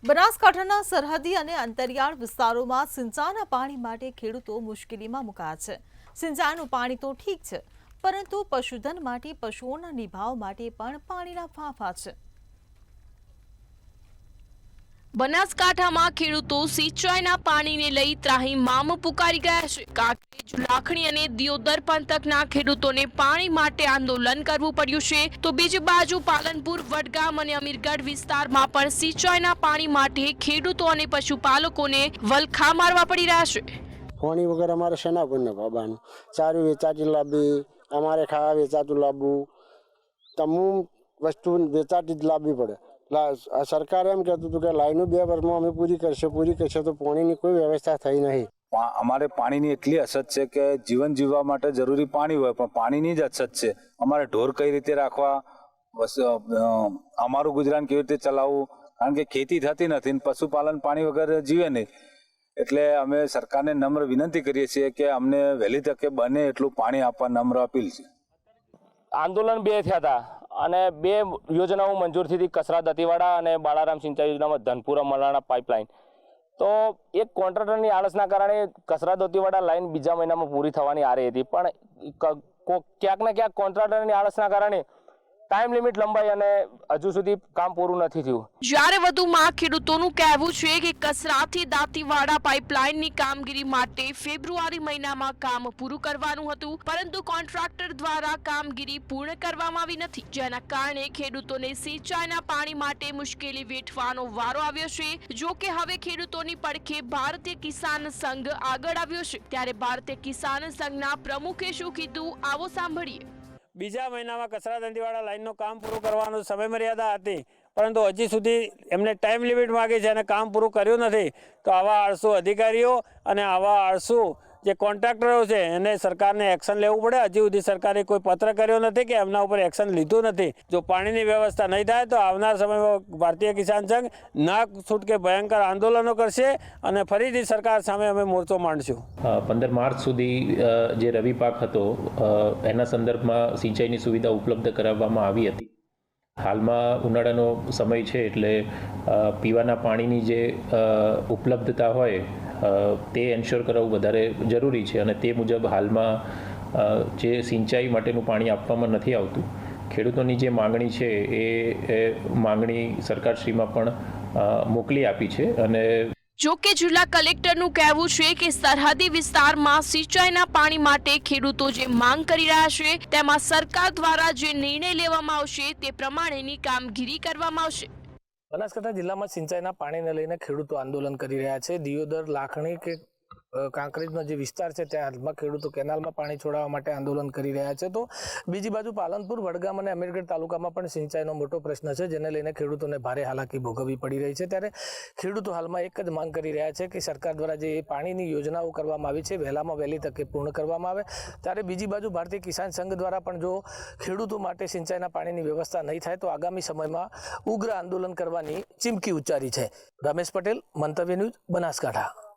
બનાસકાંઠાના સરહદી અને અંતરિયાળ વિસ્તારોમાં સિંચાઈના પાણી માટે ખેડૂતો મુશ્કેલીમાં મુકાયા છે। સિંચાઈનું પાણી તો ઠીક છે, પરંતુ પશુધન માટે પશુઓના નિભાવ માટે પણ પાણીના ફાંફા છે। બનાસકાંઠામાં ખેડૂતો સિંચાઈના પાણીને લઈ ત્રાહિમામ પુકારી ગયા છે। કાંકરેજ, લાખણી અને દિયોદર પંથકના ખેડૂતોને પાણી માટે આંદોલન કરવું પડ્યું છે, તો બીજી બાજુ પાલનપુર, વડગામ અને અમીરગઢ વિસ્તારમાં પણ સિંચાઈના પાણી માટે ખેડૂતો અને પશુપાલકોને વલખા મારવા પડી રહ્યા છે। પાણી વગર અમારે શેના કોઈને બાબાનું ચારું વેચાતી લાવવી, અમારે ખાવા વેચાતું લાવવું, તમામ વસ્તુ વેચાતી જ લાવવી પડે। સરકાર એમ કહેતું હતું કે લાઈનો 2 વર્ષમાં અમે પૂરી કરશે તો પાણીની કોઈ વ્યવસ્થા થઈ નહીં। અમારે પાણીની એટલી અછત છે કે જીવન જીવવા માટે જરૂરી પાણી હોય, પણ પાણીની જ અછત છે। અમારે ઢોર કઈ રીતે રાખવા, અમારું ગુજરાન કેવી રીતે ચલાવવું, કારણ કે ખેતી થતી નથી ને પશુપાલન પાણી વગર જીવે નહીં। એટલે અમે સરકારને નમ્ર વિનંતી કરીએ છીએ કે અમને વહેલી તકે બને એટલું પાણી આપવા નમ્ર અપીલ છે। આંદોલન 2 થયા હતા અને 2 યોજનાઓ મંજૂર થઈ હતી, કસરા દતીવાડા અને બાળારામ સિંચાઈ યોજનામાં ધનપુરા મલાણા પાઇપલાઇન। તો એક કોન્ટ્રાક્ટરની આળસના કારણે કસરા દતીવાડા લાઈન બીજા મહિનામાં પૂરી થવાની આરે હતી, પણ ક્યાંક ને ક્યાંક કોન્ટ્રાક્ટરની આળસના કારણે ટાઈમ લિમિટ લંબાઈ અને હજુ સુધી કામ પૂરું નથી થયું। જ્યારે વધુમાં ખેડૂતોનું કહેવું છે કે કસરાથી દાંતીવાડા પાઇપલાઇનની કામગીરી માટે ફેબ્રુઆરી મહિનામાં કામ પૂરું કરવાનું હતું, પરંતુ કોન્ટ્રાક્ટર દ્વારા કામગીરી પૂર્ણ કરવામાં આવી નથી, જેના કારણે ખેડૂતોને સિંચાઈના પાણી માટે મુશ્કેલી વેઠવાનો વારો આવ્યો છે। જો કે હવે ખેડૂતોની પડખે ભારતીય કિસાન સંઘ આગળ આવ્યો છે, ત્યારે ભારતીય કિસાન સંઘના પ્રમુખે શું કીધું, આવો સાંભળીએ। બીજા મહિનામાં કસરા દંતીવાડા લાઈનનું કામ પૂરું કરવાનું સમય મર્યાદા હતી, પરંતુ હજી સુધી એમને ટાઈમ લિમિટ માગી છે અને કામ પૂરું કર્યું નથી। તો આવા આળસુ અધિકારીઓ અને આવા આળસુ જે કોન્ટ્રાક્ટરો છે એને સરકારને એક્શન લેવું પડે। હજી સુધી સરકારે કોઈ પત્ર કર્યો નથી કે એમના ઉપર એક્શન લીધું નથી। જો પાણીની વ્યવસ્થા નહીં થાય તો આવનાર સમયમાં ભારતીય કિસાન સંઘ ના છૂટકે ભયંકર આંદોલનો કરશે અને ફરીથી સરકાર સામે અમે મોરચો માંડશું। 15 માર્ચ સુધી જે રવિ પાક હતો એના સંદર્ભમાં સિંચાઈની સુવિધા ઉપલબ્ધ કરાવવામાં આવી હતી। હાલમાં ઉનાળાનો સમય છે, એટલે પીવાના પાણીની જે ઉપલબ્ધતા હોય તે એન્શ્યોર કરાવવું વધારે જરૂરી છે, અને તે મુજબ હાલમાં જે સિંચાઈ માટેનું પાણી આપવામાં નથી આવતું। ખેડૂતોની જે માંગણી છે એ માંગણી સરકારશ્રીમાં પણ મોકલી આપી છે। અને જો કે જિલ્લા કલેક્ટરનું કહેવું છે કે સરહદી વિસ્તારમાં સિંચાઈના પાણી માટે ખેડૂતો જે માંગ કરી રહ્યા છે તેમાં સરકાર દ્વારા જે નિર્ણય લેવામાં આવશે તે પ્રમાણેની કામગીરી કરવામાં આવશે। બનાસકાંઠા જિલ્લામાં સિંચાઈના પાણીને લઈને ખેડૂતો આંદોલન કરી રહ્યા છે। દિયોદર, લાખણી કે કાંકરેજનો જે વિસ્તાર છે ત્યાં હાલમાં ખેડૂતો કેનાલમાં પાણી છોડાવવા માટે આંદોલન કરી રહ્યા છે। તો બીજી બાજુ પાલનપુર, વડગામ અને અમીરગઢ તાલુકામાં પણ સિંચાઈનો મોટો પ્રશ્ન છે, જેને લઈને ખેડૂતોને ભારે હાલાકી ભોગવવી પડી રહી છે। ત્યારે ખેડૂતો હાલમાં એક જ માંગ કરી રહ્યા છે કે સરકાર દ્વારા જે પાણીની યોજનાઓ કરવામાં આવી છે વહેલામાં વહેલી તકે પૂર્ણ કરવામાં આવે। ત્યારે બીજી બાજુ ભારતીય કિસાન સંઘ દ્વારા પણ જો ખેડૂતો માટે સિંચાઈના પાણીની વ્યવસ્થા નહીં થાય તો આગામી સમયમાં ઉગ્ર આંદોલન કરવાની ચીમકી ઉચ્ચારી છે। રમેશ પટેલ, મંતવ્ય ન્યૂઝ, બનાસકાંઠા।